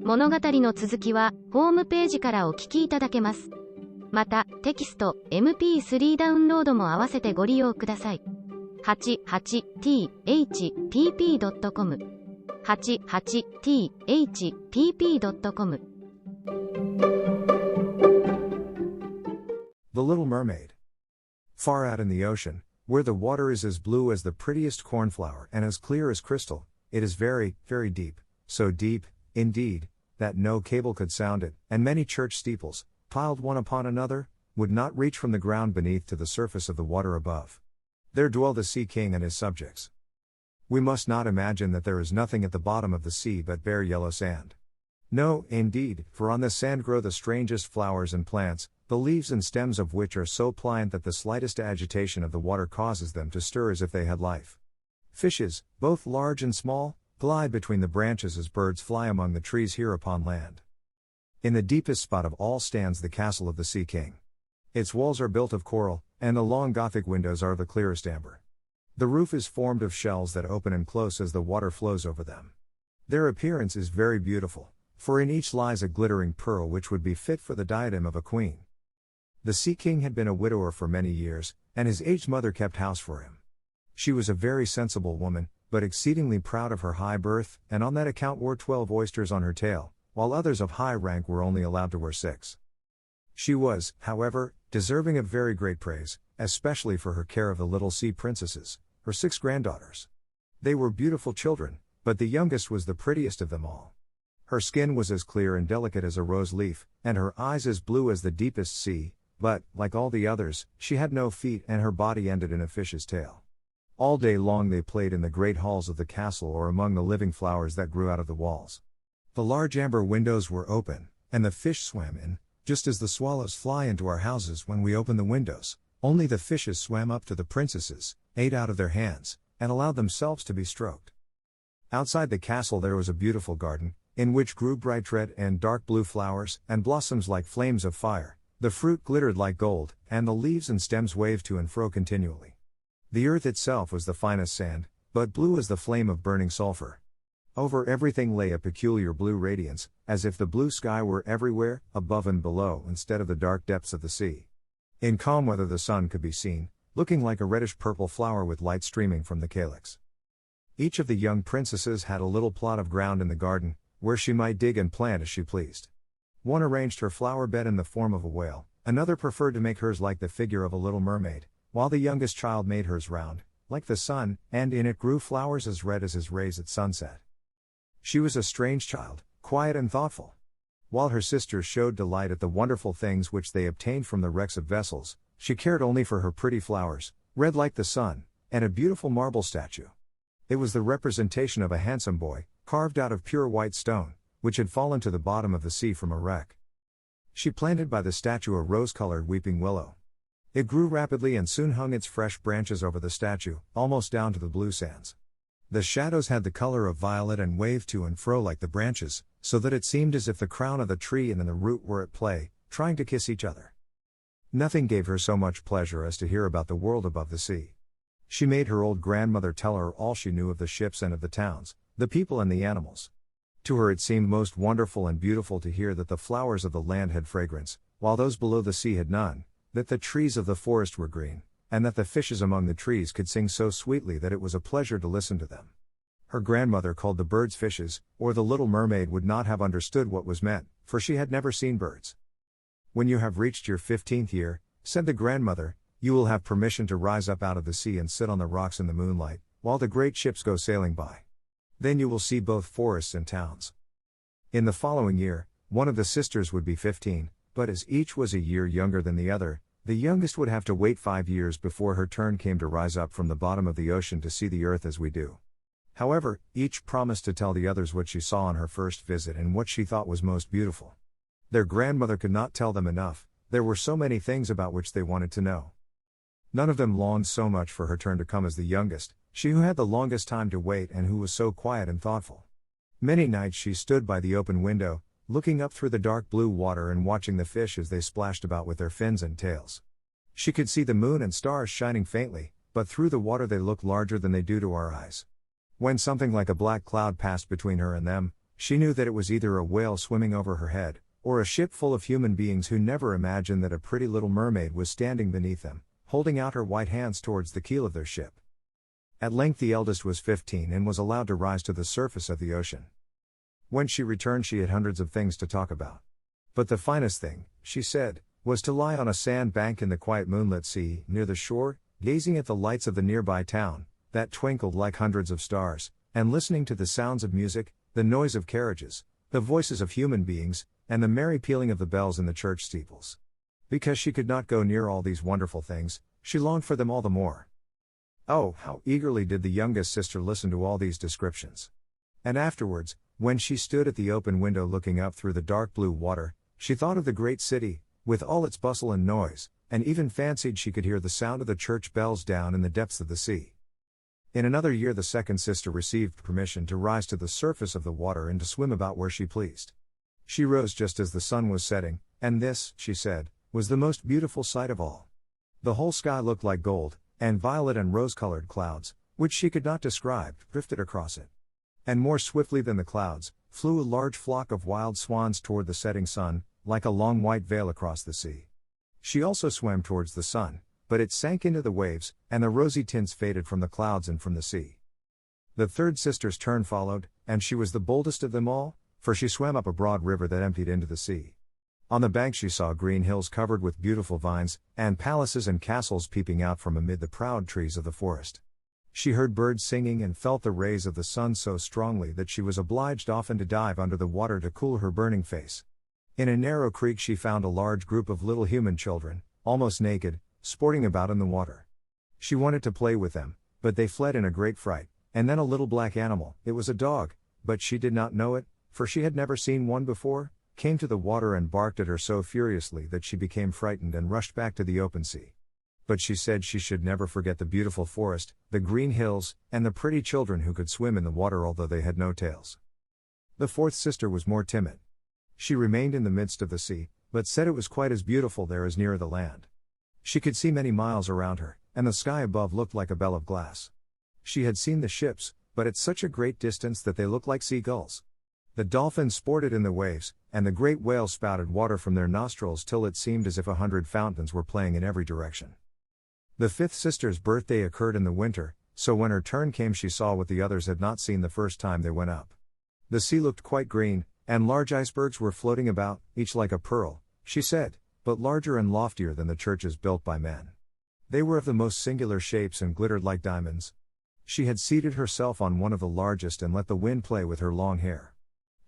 物語の続きはホームページからお聞きいただけます。また、テキスト、MP3 ダウンロードも合わせてご利用ください。88thpp.com 88thpp.com The Little Mermaid. Far out in the ocean, where the water is as blue as the prettiest cornflower and as clear as crystal, it is very, very deep, so deep, indeed, that no cable could sound it, and many church steeples, piled one upon another, would not reach from the ground beneath to the surface of the water above. There dwell the Sea King and his subjects. We must not imagine that there is nothing at the bottom of the sea but bare yellow sand. No, indeed, for on this sand grow the strangest flowers and plants, the leaves and stems of which are so pliant that the slightest agitation of the water causes them to stir as if they had life. Fishes, both large and small, glide between the branches as birds fly among the trees here upon land. In the deepest spot of all stands the castle of the Sea King. Its walls are built of coral, and the long Gothic windows are of the clearest amber. The roof is formed of shells that open and close as the water flows over them. Their appearance is very beautiful, for in each lies a glittering pearl which would be fit for the diadem of a queen. The Sea King had been a widower for many years, and his aged mother kept house for him. She was a very sensible woman, but exceedingly proud of her high birth, and on that account wore 12 oysters on her tail, while others of high rank were only allowed to wear 6. She was, however, deserving of very great praise, especially for her care of the little sea princesses, her 6 granddaughters. They were beautiful children, but the youngest was the prettiest of them all. Her skin was as clear and delicate as a rose leaf, and her eyes as blue as the deepest sea, but, like all the others, she had no feet and her body ended in a fish's tail. All day long they played in the great halls of the castle or among the living flowers that grew out of the walls. The large amber windows were open, and the fish swam in, just as the swallows fly into our houses when we open the windows, only the fishes swam up to the princesses, ate out of their hands, and allowed themselves to be stroked. Outside the castle there was a beautiful garden, in which grew bright red and dark blue flowers, and blossoms like flames of fire, the fruit glittered like gold, and the leaves and stems waved to and fro continually. The earth itself was the finest sand, but blue as the flame of burning sulfur. Over everything lay a peculiar blue radiance, as if the blue sky were everywhere, above and below, instead of the dark depths of the sea. In calm weather the sun could be seen, looking like a reddish-purple flower with light streaming from the calyx. Each of the young princesses had a little plot of ground in the garden, where she might dig and plant as she pleased. One arranged her flower bed in the form of a whale, another preferred to make hers like the figure of a little mermaid, while the youngest child made hers round, like the sun, and in it grew flowers as red as his rays at sunset. She was a strange child, quiet and thoughtful. While her sisters showed delight at the wonderful things which they obtained from the wrecks of vessels, she cared only for her pretty flowers, red like the sun, and a beautiful marble statue. It was the representation of a handsome boy, carved out of pure white stone, which had fallen to the bottom of the sea from a wreck. She planted by the statue a rose-colored weeping willow. It grew rapidly and soon hung its fresh branches over the statue, almost down to the blue sands. The shadows had the color of violet and waved to and fro like the branches, so that it seemed as if the crown of the tree and the root were at play, trying to kiss each other. Nothing gave her so much pleasure as to hear about the world above the sea. She made her old grandmother tell her all she knew of the ships and of the towns, the people and the animals. To her it seemed most wonderful and beautiful to hear that the flowers of the land had fragrance, while those below the sea had none, that the trees of the forest were green, and that the fishes among the trees could sing so sweetly that it was a pleasure to listen to them. Her grandmother called the birds fishes, or the little mermaid would not have understood what was meant, for she had never seen birds. When you have reached your 15th year, said the grandmother, you will have permission to rise up out of the sea and sit on the rocks in the moonlight, while the great ships go sailing by. Then you will see both forests and towns. In the following year, one of the sisters would be 15, but as each was a year younger than the other, the youngest would have to wait 5 years before her turn came to rise up from the bottom of the ocean to see the earth as we do. However, each promised to tell the others what she saw on her first visit and what she thought was most beautiful. Their grandmother could not tell them enough, there were so many things about which they wanted to know. None of them longed so much for her turn to come as the youngest, she who had the longest time to wait and who was so quiet and thoughtful. Many nights she stood by the open window, looking up through the dark blue water and watching the fish as they splashed about with their fins and tails. She could see the moon and stars shining faintly, but through the water they looked larger than they do to our eyes. When something like a black cloud passed between her and them, She knew that it was either a whale swimming over her head, or a ship full of human beings who never imagined that a pretty little mermaid was standing beneath them, holding out her white hands towards the keel of their ship. At length the eldest was 15 and was allowed to rise to the surface of the ocean. When she returned she had hundreds of things to talk about. But the finest thing, she said, was to lie on a sand bank in the quiet moonlit sea, near the shore, gazing at the lights of the nearby town, that twinkled like hundreds of stars, and listening to the sounds of music, the noise of carriages, the voices of human beings, and the merry pealing of the bells in the church steeples. Because she could not go near all these wonderful things, she longed for them all the more. Oh, how eagerly did the youngest sister listen to all these descriptions. And afterwards, when she stood at the open window looking up through the dark blue water, she thought of the great city, with all its bustle and noise, and even fancied she could hear the sound of the church bells down in the depths of the sea. In another year the second sister received permission to rise to the surface of the water and to swim about where she pleased. She rose just as the sun was setting, and this, she said, was the most beautiful sight of all. The whole sky looked like gold, and violet and rose-colored clouds, which she could not describe, drifted across it. And more swiftly than the clouds, flew a large flock of wild swans toward the setting sun, like a long white veil across the sea. She also swam towards the sun, but it sank into the waves, and the rosy tints faded from the clouds and from the sea. The third sister's turn followed, and she was the boldest of them all, for she swam up a broad river that emptied into the sea. On the bank she saw green hills covered with beautiful vines, and palaces and castles peeping out from amid the proud trees of the forest. She heard birds singing and felt the rays of the sun so strongly that she was obliged often to dive under the water to cool her burning face. In a narrow creek she found a large group of little human children, almost naked, sporting about in the water. She wanted to play with them, but they fled in a great fright, and then a little black animal, it was a dog, but she did not know it, for she had never seen one before, came to the water and barked at her so furiously that she became frightened and rushed back to the open sea. But she said she should never forget the beautiful forest, the green hills, and the pretty children who could swim in the water although they had no tails. The fourth sister was more timid. She remained in the midst of the sea, but said it was quite as beautiful there as near the land. She could see many miles around her, and the sky above looked like a bell of glass. She had seen the ships, but at such a great distance that they looked like seagulls. The dolphins sported in the waves, and the great whales spouted water from their nostrils till it seemed as if 100 fountains were playing in every direction. The fifth sister's birthday occurred in the winter, so when her turn came she saw what the others had not seen the first time they went up. The sea looked quite green, and large icebergs were floating about, each like a pearl, she said, but larger and loftier than the churches built by men. They were of the most singular shapes and glittered like diamonds. She had seated herself on one of the largest and let the wind play with her long hair.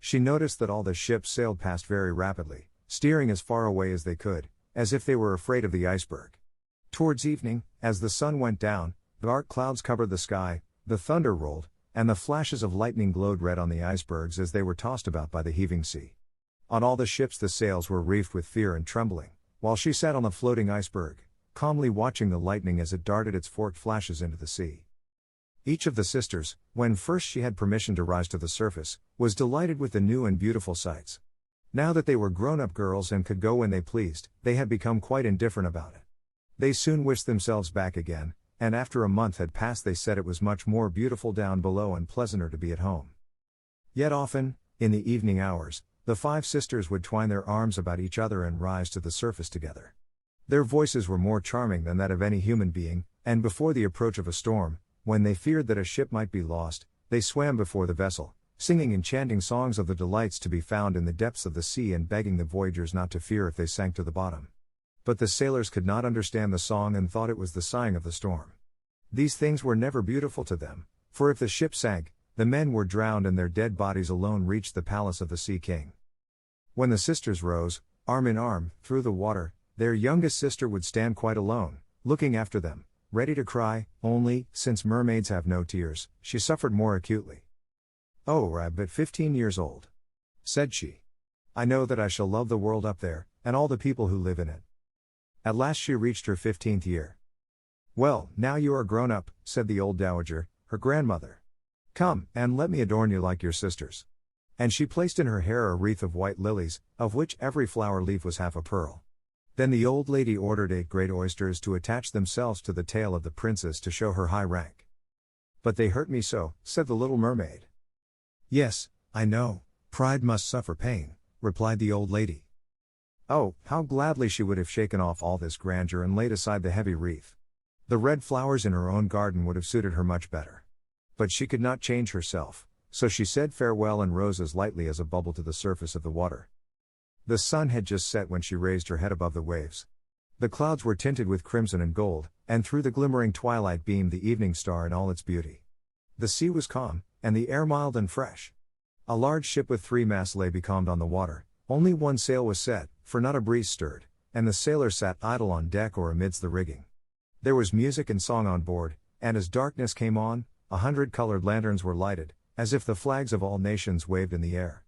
She noticed that all the ships sailed past very rapidly, steering as far away as they could, as if they were afraid of the iceberg. Towards evening, as the sun went down, dark clouds covered the sky, the thunder rolled, and the flashes of lightning glowed red on the icebergs as they were tossed about by the heaving sea. On all the ships the sails were reefed with fear and trembling, while she sat on the floating iceberg, calmly watching the lightning as it darted its forked flashes into the sea. Each of the sisters, when first she had permission to rise to the surface, was delighted with the new and beautiful sights. Now that they were grown-up girls and could go when they pleased, they had become quite indifferent about it. They soon wished themselves back again, and after a month had passed they said it was much more beautiful down below and pleasanter to be at home. Yet often, in the evening hours, the 5 sisters would twine their arms about each other and rise to the surface together. Their voices were more charming than that of any human being, and before the approach of a storm, when they feared that a ship might be lost, they swam before the vessel, singing enchanting songs of the delights to be found in the depths of the sea and begging the voyagers not to fear if they sank to the bottom. But the sailors could not understand the song and thought it was the sighing of the storm. These things were never beautiful to them, for if the ship sank, the men were drowned and their dead bodies alone reached the palace of the Sea King. When the sisters rose, arm in arm, through the water, their youngest sister would stand quite alone, looking after them, ready to cry, only, since mermaids have no tears, she suffered more acutely. "Oh, I'm but 15 years old," said she. "I know that I shall love the world up there, and all the people who live in it." At last she reached her 15th year. "Well, now you are grown up," said the old dowager, her grandmother. "Come, and let me adorn you like your sisters." And she placed in her hair a wreath of white lilies, of which every flower leaf was half a pearl. Then the old lady ordered 8 great oysters to attach themselves to the tail of the princess to show her high rank. "But they hurt me so," said the little mermaid. "Yes, I know, Pride must suffer pain, replied the old lady. Oh, how gladly she would have shaken off all this grandeur and laid aside the heavy wreath. The red flowers in her own garden would have suited her much better. But she could not change herself, so she said farewell and rose as lightly as a bubble to the surface of the water. The sun had just set when she raised her head above the waves. The clouds were tinted with crimson and gold, and through the glimmering twilight beamed the evening star in all its beauty. The sea was calm, and the air mild and fresh. A large ship with 3 masts lay becalmed on the water. Only one sail was set, for not a breeze stirred, and the sailors sat idle on deck or amidst the rigging. There was music and song on board, and as darkness came on, 100 colored lanterns were lighted, as if the flags of all nations waved in the air.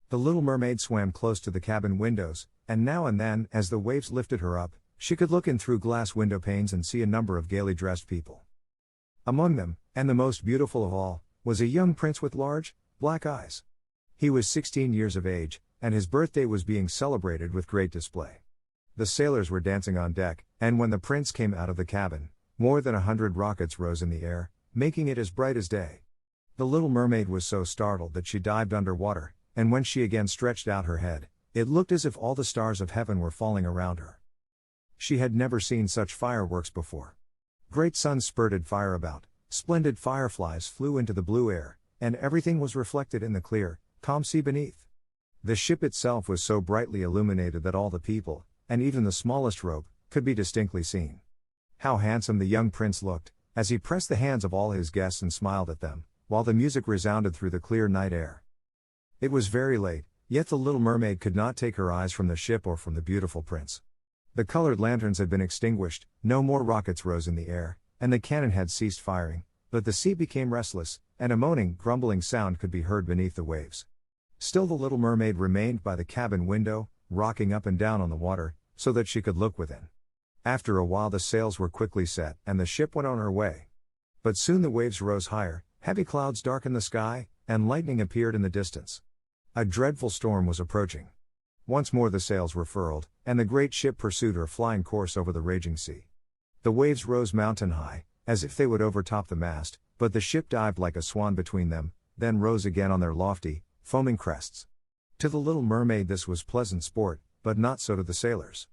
The little mermaid swam close to the cabin windows, and now and then, as the waves lifted her up, she could look in through glass window panes and see a number of gaily dressed people. Among them, and the most beautiful of all, was a young prince with large, black eyes. He was 16 years of age, and his birthday was being celebrated with great display. The sailors were dancing on deck, and when the prince came out of the cabin, more than 100 rockets rose in the air, making it as bright as day. The little mermaid was so startled that she dived under water, and when she again stretched out her head, it looked as if all the stars of heaven were falling around her. She had never seen such fireworks before. Great suns spurted fire about, splendid fireflies flew into the blue air, and everything was reflected in the clear, calm sea beneath. The ship itself was so brightly illuminated that all the people, and even the smallest rope, could be distinctly seen. How handsome the young prince looked, as he pressed the hands of all his guests and smiled at them, while the music resounded through the clear night air. It was very late, yet the little mermaid could not take her eyes from the ship or from the beautiful prince. The colored lanterns had been extinguished, no more rockets rose in the air, and the cannon had ceased firing, but the sea became restless, and a moaning, grumbling sound could be heard beneath the waves. Still the little mermaid remained by the cabin window, rocking up and down on the water, so that she could look within. After a while the sails were quickly set, and the ship went on her way. But soon the waves rose higher, heavy clouds darkened the sky, and lightning appeared in the distance. A dreadful storm was approaching. Once more the sails were furled, and the great ship pursued her flying course over the raging sea. The waves rose mountain high, as if they would overtop the mast, but the ship dived like a swan between them, then rose again on their lofty, foaming crests. To the little mermaid this was pleasant sport, but not so to the sailors.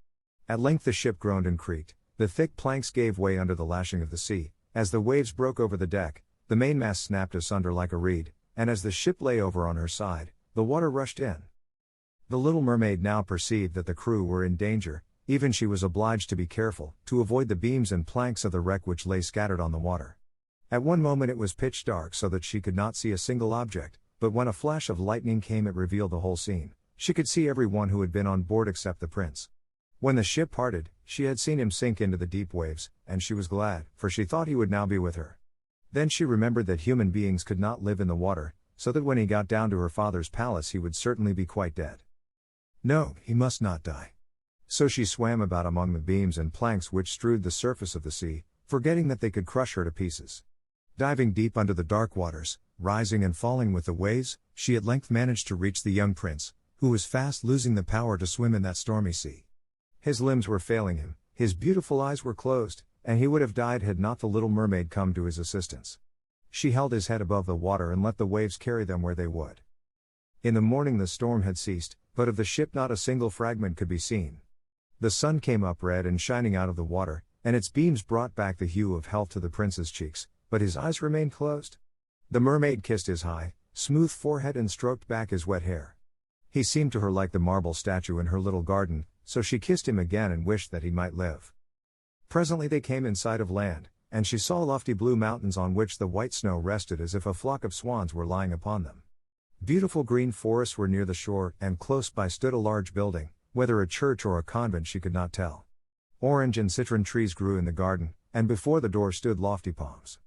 At length the ship groaned and creaked, the thick planks gave way under the lashing of the sea, as the waves broke over the deck, the mainmast snapped asunder like a reed, and as the ship lay over on her side, the water rushed in. The little mermaid now perceived that the crew were in danger, even she was obliged to be careful, to avoid the beams and planks of the wreck which lay scattered on the water. At one moment it was pitch dark so that she could not see a single object, but when a flash of lightning came it revealed the whole scene. She could see every one who had been on board except the prince. When the ship parted, she had seen him sink into the deep waves, and she was glad, for she thought he would now be with her. Then she remembered that human beings could not live in the water, so that when he got down to her father's palace he would certainly be quite dead. No, he must not die. So she swam about among the beams and planks which strewed the surface of the sea, forgetting that they could crush her to pieces. Diving deep under the dark waters, rising and falling with the waves, she at length managed to reach the young prince, who was fast losing the power to swim in that stormy sea. His limbs were failing him, his beautiful eyes were closed, and he would have died had not the little mermaid come to his assistance. She held his head above the water and let the waves carry them where they would. In the morning the storm had ceased, but of the ship not a single fragment could be seen. The sun came up red and shining out of the water, and its beams brought back the hue of health to the prince's cheeks, but his eyes remained closed. The mermaid kissed his high, smooth forehead and stroked back his wet hair. He seemed to her like the marble statue in her little garden, so she kissed him again and wished that he might live. Presently they came in sight of land, and she saw lofty blue mountains on which the white snow rested as if a flock of swans were lying upon them. Beautiful green forests were near the shore, and close by stood a large building, whether a church or a convent she could not tell. Orange and citron trees grew in the garden, and before the door stood lofty palms.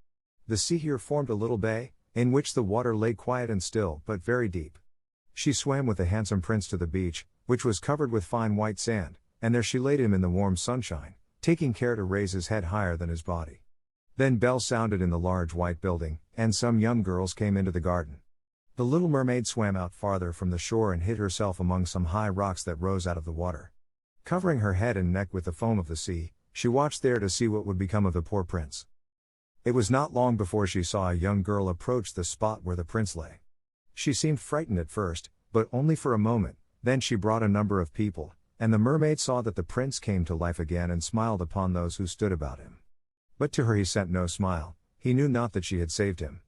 The sea here formed a little bay, in which the water lay quiet and still but very deep. She swam with the handsome prince to the beach, which was covered with fine white sand, and there she laid him in the warm sunshine, taking care to raise his head higher than his body. Then bells sounded in the large white building, and some young girls came into the garden. The little mermaid swam out farther from the shore and hid herself among some high rocks that rose out of the water. Covering her head and neck with the foam of the sea, she watched there to see what would become of the poor prince. It was not long before she saw a young girl approach the spot where the prince lay. She seemed frightened at first, but only for a moment. Then she brought a number of people, and the mermaid saw that the prince came to life again and smiled upon those who stood about him. But to her he sent no smile, he knew not that she had saved him.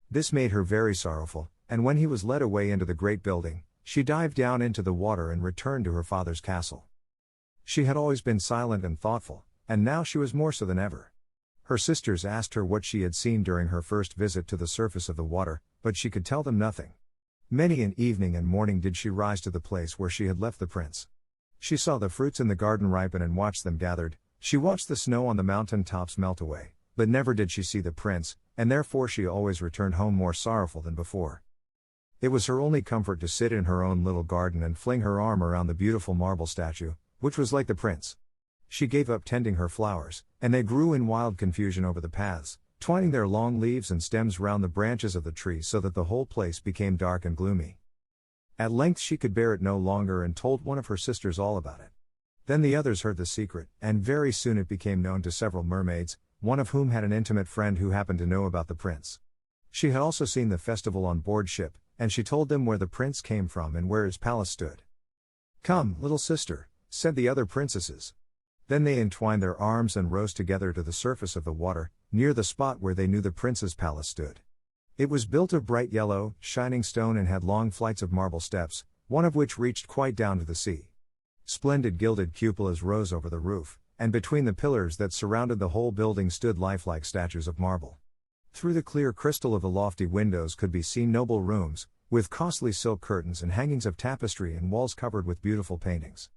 This made her very sorrowful, and when he was led away into the great building, she dived down into the water and returned to her father's castle. She had always been silent and thoughtful, and now she was more so than ever. Her sisters asked her what she had seen during her first visit to the surface of the water, but she could tell them nothing. Many an evening and morning did she rise to the place where she had left the prince. She saw the fruits in the garden ripen and watched them gathered, she watched the snow on the mountain tops melt away, but never did she see the prince, and therefore she always returned home more sorrowful than before. It was her only comfort to sit in her own little garden and fling her arm around the beautiful marble statue, which was like the prince. She gave up tending her flowers, and they grew in wild confusion over the paths, twining their long leaves and stems round the branches of the tree so that the whole place became dark and gloomy. At length she could bear it no longer and told one of her sisters all about it. Then the others heard the secret, and very soon it became known to several mermaids, one of whom had an intimate friend who happened to know about the prince. She had also seen the festival on board ship, and she told them where the prince came from and where his palace stood. "Come, little sister," said the other princesses. Then they entwined their arms and rose together to the surface of the water, near the spot where they knew the prince's palace stood. It was built of bright yellow, shining stone and had long flights of marble steps, one of which reached quite down to the sea. Splendid gilded cupolas rose over the roof, and between the pillars that surrounded the whole building stood lifelike statues of marble. Through the clear crystal of the lofty windows could be seen noble rooms, with costly silk curtains and hangings of tapestry and walls covered with beautiful paintings.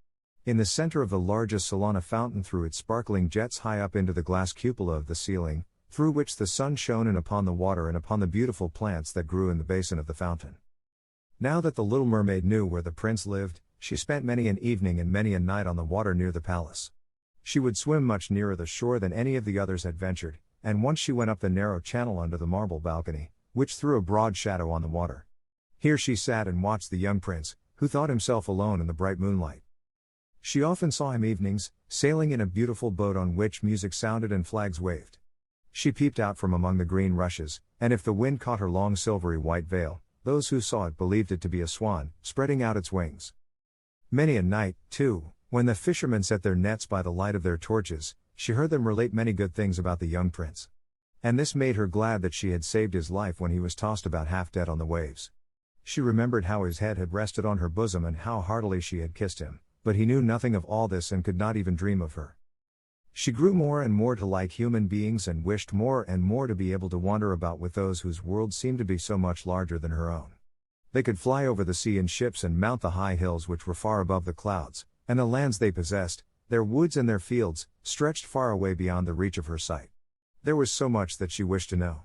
In the center of the largest salon a fountain threw its sparkling jets high up into the glass cupola of the ceiling, through which the sun shone in upon the water and upon the beautiful plants that grew in the basin of the fountain. Now that the little mermaid knew where the prince lived, she spent many an evening and many a night on the water near the palace. She would swim much nearer the shore than any of the others had ventured, and once she went up the narrow channel under the marble balcony, which threw a broad shadow on the water. Here she sat and watched the young prince, who thought himself alone in the bright moonlight. She often saw him evenings, sailing in a beautiful boat on which music sounded and flags waved. She peeped out from among the green rushes, and if the wind caught her long silvery white veil, those who saw it believed it to be a swan, spreading out its wings. Many a night, too, when the fishermen set their nets by the light of their torches, she heard them relate many good things about the young prince. And this made her glad that she had saved his life when he was tossed about half dead on the waves. She remembered how his head had rested on her bosom and how heartily she had kissed him, but he knew nothing of all this and could not even dream of her. She grew more and more to like human beings and wished more and more to be able to wander about with those whose world seemed to be so much larger than her own. They could fly over the sea in ships and mount the high hills which were far above the clouds, and the lands they possessed, their woods and their fields, stretched far away beyond the reach of her sight. There was so much that she wished to know.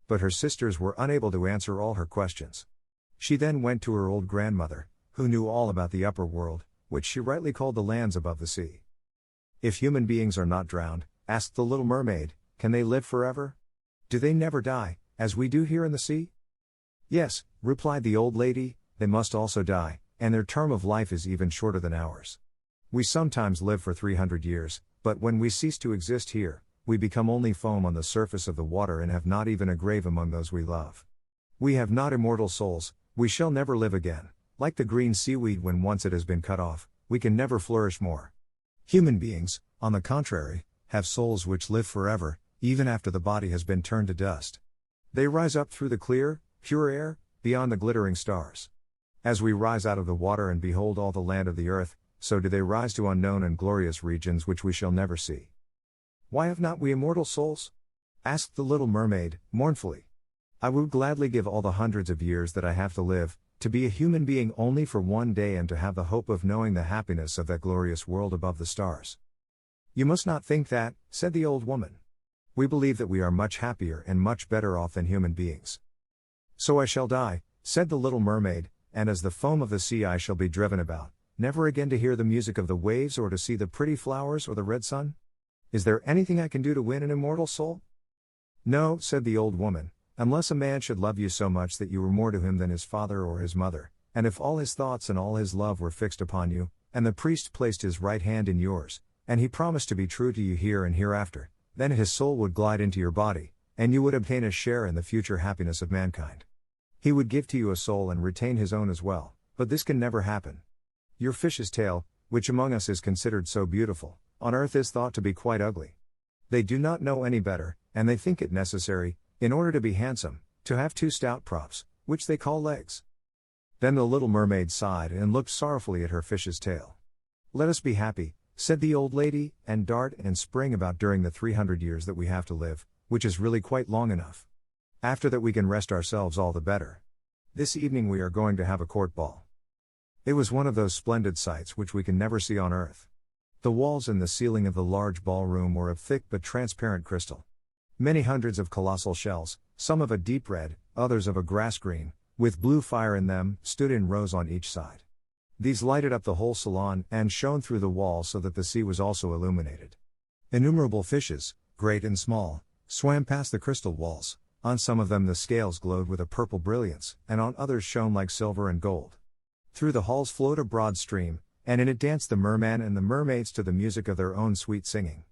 But her sisters were unable to answer all her questions. She then went to her old grandmother, who knew all about the upper world, which she rightly called the lands above the sea. "If human beings are not drowned," asked the little mermaid, "can they live forever? Do they never die, as we do here in the sea?" "Yes," replied the old lady, "they must also die, and their term of life is even shorter than ours. We sometimes live for 300 years, but when we cease to exist here, we become only foam on the surface of the water and have not even a grave among those we love. We have not immortal souls, we shall never live again. Like the green seaweed when once it has been cut off, we can never flourish more. Human beings, on the contrary, have souls which live forever, even after the body has been turned to dust. They rise up through the clear, pure air, beyond the glittering stars. As we rise out of the water and behold all the land of the earth, so do they rise to unknown and glorious regions which we shall never see." "Why have not we immortal souls?" asked the little mermaid, mournfully. "I would gladly give all the hundreds of years that I have to live, to be a human being only for one day and to have the hope of knowing the happiness of that glorious world above the stars." "You must not think that," said the old woman. "We believe that we are much happier and much better off than human beings." "So I shall die," said the little mermaid, "and as the foam of the sea I shall be driven about, never again to hear the music of the waves or to see the pretty flowers or the red sun? Is there anything I can do to win an immortal soul?" "No," said the old woman, "unless a man should love you so much that you were more to him than his father or his mother, and if all his thoughts and all his love were fixed upon you, and the priest placed his right hand in yours, and he promised to be true to you here and hereafter, then his soul would glide into your body, and you would obtain a share in the future happiness of mankind. He would give to you a soul and retain his own as well, but this can never happen. Your fish's tail, which among us is considered so beautiful, on earth is thought to be quite ugly. They do not know any better, and they think it necessary, in order to be handsome, to have two stout props, which they call legs. Then the little mermaid sighed and looked sorrowfully at her fish's tail. Let us be happy, said the old lady, and dart and spring about during the 300 years that we have to live, which is really quite long enough. After that we can rest ourselves all the better. This evening we are going to have a court ball. It was one of those splendid sights which we can never see on earth. The walls and the ceiling of the large ballroom were of thick but transparent crystal. Many hundreds of colossal shells, some of a deep red, others of a grass green, with blue fire in them, stood in rows on each side. These lighted up the whole salon and shone through the wall so that the sea was also illuminated. Innumerable fishes, great and small, swam past the crystal walls. On some of them the scales glowed with a purple brilliance, and on others shone like silver and gold. Through the halls flowed a broad stream, and in it danced the merman and the mermaids to the music of their own sweet singing.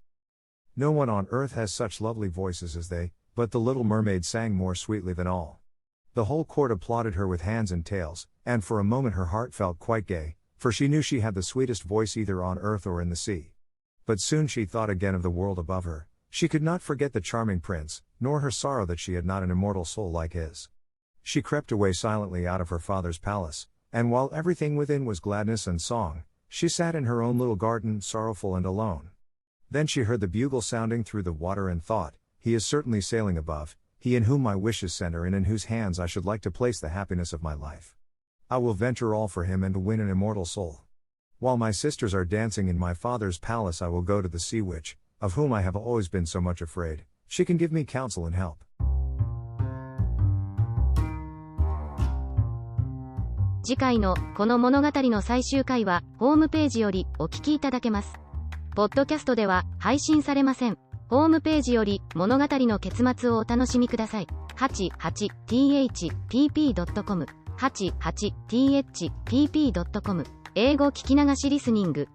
No one on earth has such lovely voices as they, but the little mermaid sang more sweetly than all. The whole court applauded her with hands and tails, and for a moment her heart felt quite gay, for she knew she had the sweetest voice either on earth or in the sea. But soon she thought again of the world above her. She could not forget the charming prince, nor her sorrow that she had not an immortal soul like his. She crept away silently out of her father's palace, and while everything within was gladness and song, she sat in her own little garden, sorrowful and alone. Then she heard the bugle sounding through the water and thought, he is certainly sailing above, he in whom my wishes center and in whose hands I should like to place the happiness of my life. I will venture all for him and win an immortal soul. While my sisters are dancing in my father's palace I will go to the sea witch, of whom I have always been so much afraid. She can give me counsel and help. 次回のこの物語の最終回はホームページよりお聞きいただけます。ポッドキャストでは配信されません。ホームページより物語の結末をお楽しみください。88thpp.com 88thpp.com 英語聞き流しリスニング